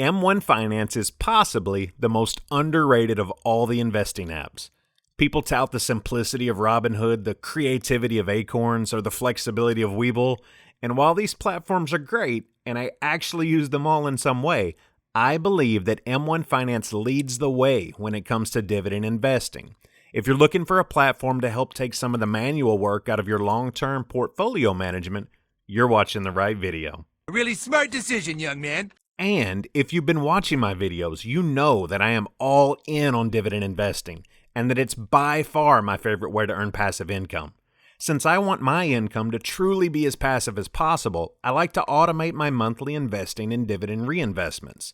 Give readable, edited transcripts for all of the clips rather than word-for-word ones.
M1 Finance is possibly the most underrated of all the investing apps. People tout the simplicity of Robinhood, the creativity of Acorns, or the flexibility of Webull, and while these platforms are great, and I actually use them all in some way, I believe that M1 Finance leads the way when it comes to dividend investing. If you're looking for a platform to help take some of the manual work out of your long-term portfolio management, you're watching the right video. A really smart decision, young man. And if you've been watching my videos, you know that I am all in on dividend investing and that it's by far my favorite way to earn passive income. Since I want my income to truly be as passive as possible, I like to automate my monthly investing in dividend reinvestments.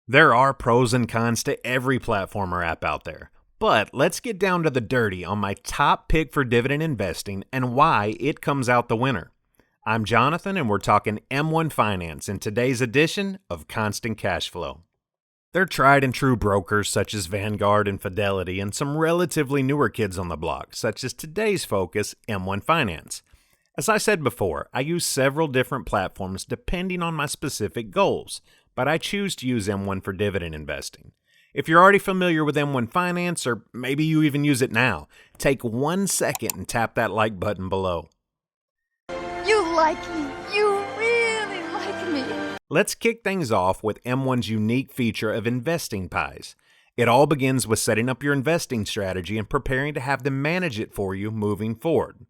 There are pros and cons to every platform or app out there, but let's get down to the dirty on my top pick for dividend investing and why it comes out the winner. I'm Jonathan, and we're talking M1 Finance in today's edition of Constant Cash Flow. They're tried and true brokers such as Vanguard and Fidelity, and some relatively newer kids on the block, such as today's focus, M1 Finance. As I said before, I use several different platforms depending on my specific goals, but I choose to use M1 for dividend investing. If you're already familiar with M1 Finance, or maybe you even use it now, take 1 second and tap that like button below. You like me. You really like me. Let's kick things off with M1's unique feature of investing pies. It all begins with setting up your investing strategy and preparing to have them manage it for you moving forward.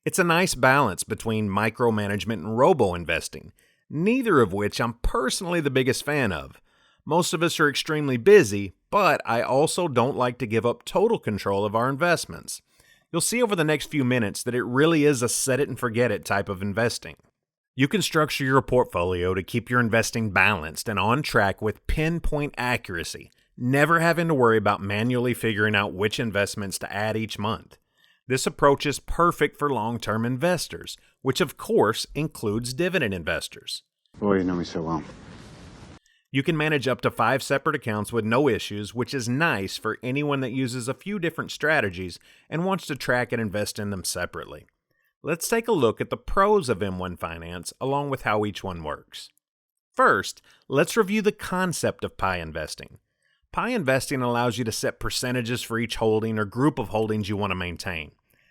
It's a nice balance between micromanagement and robo-investing, neither of which I'm personally the biggest fan of. Most of us are extremely busy, but I also don't like to give up total control of our investments. You'll see over the next few minutes that it really is a set it and forget it type of investing. You can structure your portfolio to keep your investing balanced and on track with pinpoint accuracy, never having to worry about manually figuring out which investments to add each month. This approach is perfect for long-term investors, which of course includes dividend investors. Boy, you know me so well. You can manage up to 5 separate accounts with no issues, which is nice for anyone that uses a few different strategies and wants to track and invest in them separately. Let's take a look at the pros of M1 Finance along with how each one works. First, let's review the concept of pie investing. Pie investing allows you to set percentages for each holding or group of holdings you want to maintain.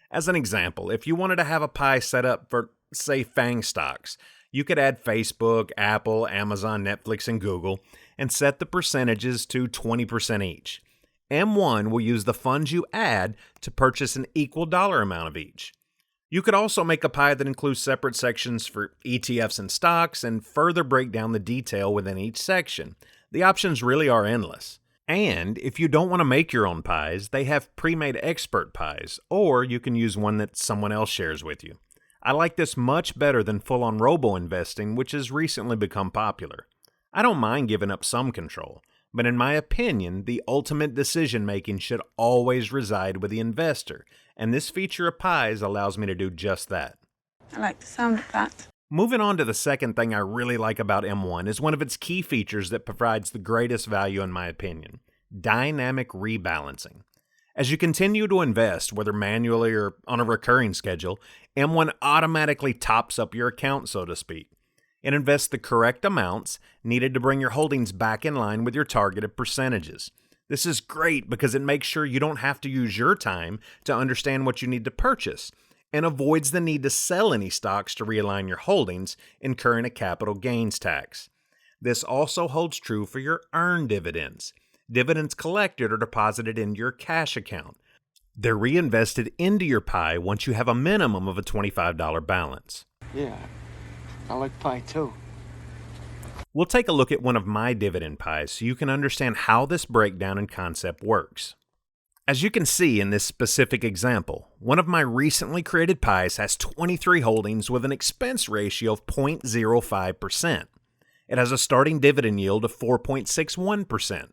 As an example, if you wanted to have a pie set up for, say, FANG stocks, you could add Facebook, Apple, Amazon, Netflix, and Google and set the percentages to 20% each. M1 will use the funds you add to purchase an equal dollar amount of each. You could also make a pie that includes separate sections for ETFs and stocks and further break down the detail within each section. The options really are endless. And if you don't want to make your own pies, they have pre-made expert pies, or you can use one that someone else shares with you. I like this much better than full-on robo-investing, which has recently become popular. I don't mind giving up some control, but in my opinion, the ultimate decision-making should always reside with the investor, and this feature of pies allows me to do just that. I like the sound of that. Moving on to the second thing I really like about M1 is one of its key features that provides the greatest value in my opinion, dynamic rebalancing. As you continue to invest, whether manually or on a recurring schedule, M1 automatically tops up your account, so to speak. It invests the correct amounts needed to bring your holdings back in line with your targeted percentages. This is great because it makes sure you don't have to use your time to understand what you need to purchase and avoids the need to sell any stocks to realign your holdings, incurring a capital gains tax. This also holds true for your earned dividends. Dividends collected are deposited into your cash account. They're reinvested into your pie once you have a minimum of a $25 balance. Yeah, I like pie too. We'll take a look at one of my dividend pies so you can understand how this breakdown and concept works. As you can see in this specific example, one of my recently created pies has 23 holdings with an expense ratio of 0.05%. It has a starting dividend yield of 4.61%.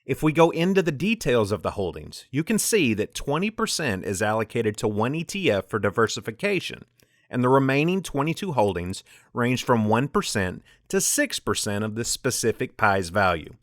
If we go into the details of the holdings, you can see that 20% is allocated to one ETF for diversification, and the remaining 22 holdings range from 1% to 6% of the specific pie's value.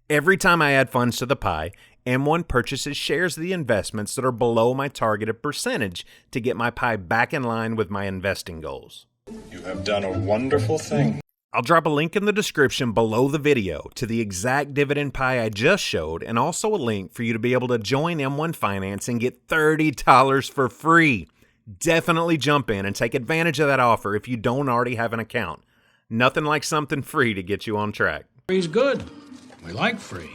Every time I add funds to the pie, M1 purchases shares of the investments that are below my targeted percentage to get my pie back in line with my investing goals. You have done a wonderful thing. I'll drop a link in the description below the video to the exact dividend pie I just showed, and also a link for you to be able to join M1 Finance and get $30 for free. Definitely jump in and take advantage of that offer if you don't already have an account. Nothing like something free to get you on track. Free's good. We like free.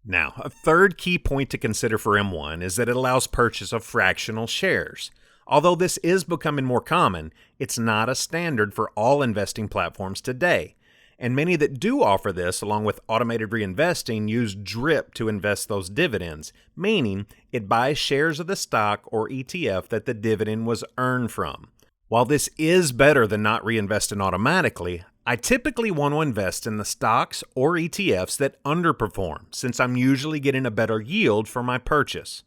Now, a third key point to consider for M1 is that it allows purchase of fractional shares. Although this is becoming more common, it's not a standard for all investing platforms today. And many that do offer this, along with automated reinvesting, use DRIP to invest those dividends, meaning it buys shares of the stock or ETF that the dividend was earned from. While this is better than not reinvesting automatically, I typically want to invest in the stocks or ETFs that underperform, since I'm usually getting a better yield for my purchase.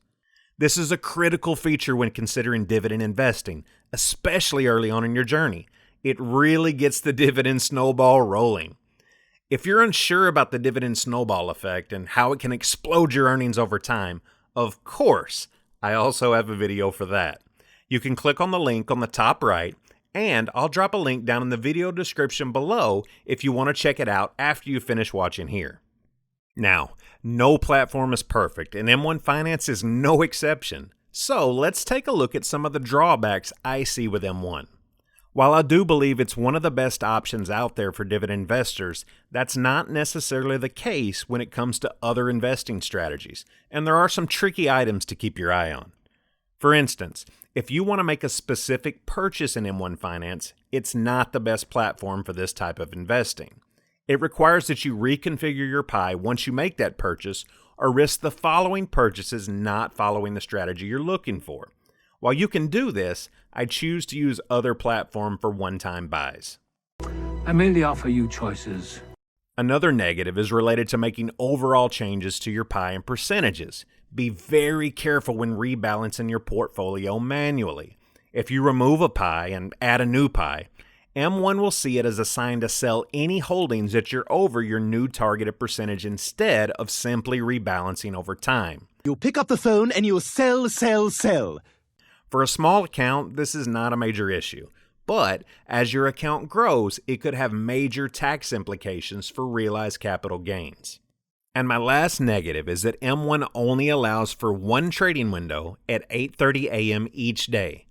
This is a critical feature when considering dividend investing, especially early on in your journey. It really gets the dividend snowball rolling. If you're unsure about the dividend snowball effect and how it can explode your earnings over time, of course, I also have a video for that. You can click on the link on the top right, and I'll drop a link down in the video description below if you want to check it out after you finish watching here. Now, no platform is perfect, and M1 Finance is no exception. So let's take a look at some of the drawbacks I see with M1. While I do believe it's one of the best options out there for dividend investors, that's not necessarily the case when it comes to other investing strategies, and there are some tricky items to keep your eye on. For instance, if you want to make a specific purchase in M1 Finance, it's not the best platform for this type of investing. It requires that you reconfigure your pie once you make that purchase, or risk the following purchases not following the strategy you're looking for. While you can do this, I choose to use other platforms for one-time buys. I mainly offer you choices. Another negative is related to making overall changes to your pie and percentages. Be very careful when rebalancing your portfolio manually. If you remove a pie and add a new pie, M1 will see it as a sign to sell any holdings that you're over your new targeted percentage instead of simply rebalancing over time. You'll pick up the phone and you'll sell. For a small account, this is not a major issue. But as your account grows, it could have major tax implications for realized capital gains. And my last negative is that M1 only allows for one trading window at 8:30 a.m. each day.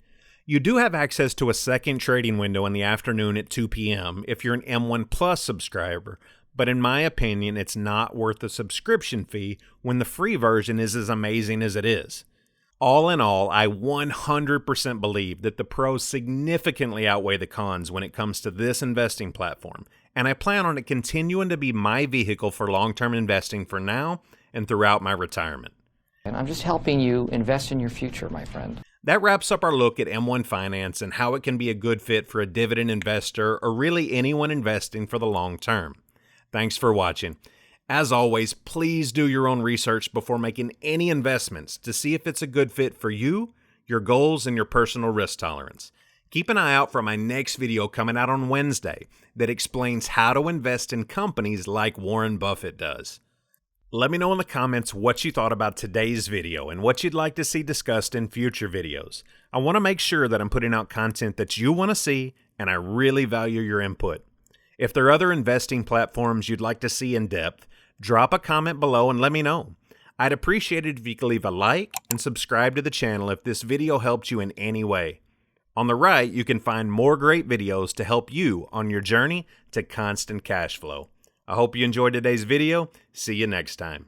You do have access to a second trading window in the afternoon at 2 p.m. if you're an M1 Plus subscriber, but in my opinion, it's not worth the subscription fee when the free version is as amazing as it is. All in all, I 100% believe that the pros significantly outweigh the cons when it comes to this investing platform, and I plan on it continuing to be my vehicle for long-term investing for now and throughout my retirement. And I'm just helping you invest in your future, my friend. That wraps up our look at M1 Finance and how it can be a good fit for a dividend investor or really anyone investing for the long term. Thanks for watching. As always, please do your own research before making any investments to see if it's a good fit for you, your goals, and your personal risk tolerance. Keep an eye out for my next video coming out on Wednesday that explains how to invest in companies like Warren Buffett does. Let me know in the comments what you thought about today's video and what you'd like to see discussed in future videos. I want to make sure that I'm putting out content that you want to see, and I really value your input. If there are other investing platforms you'd like to see in depth, drop a comment below and let me know. I'd appreciate it if you could leave a like and subscribe to the channel if this video helped you in any way. On the right, you can find more great videos to help you on your journey to constant cash flow. I hope you enjoyed today's video. See you next time.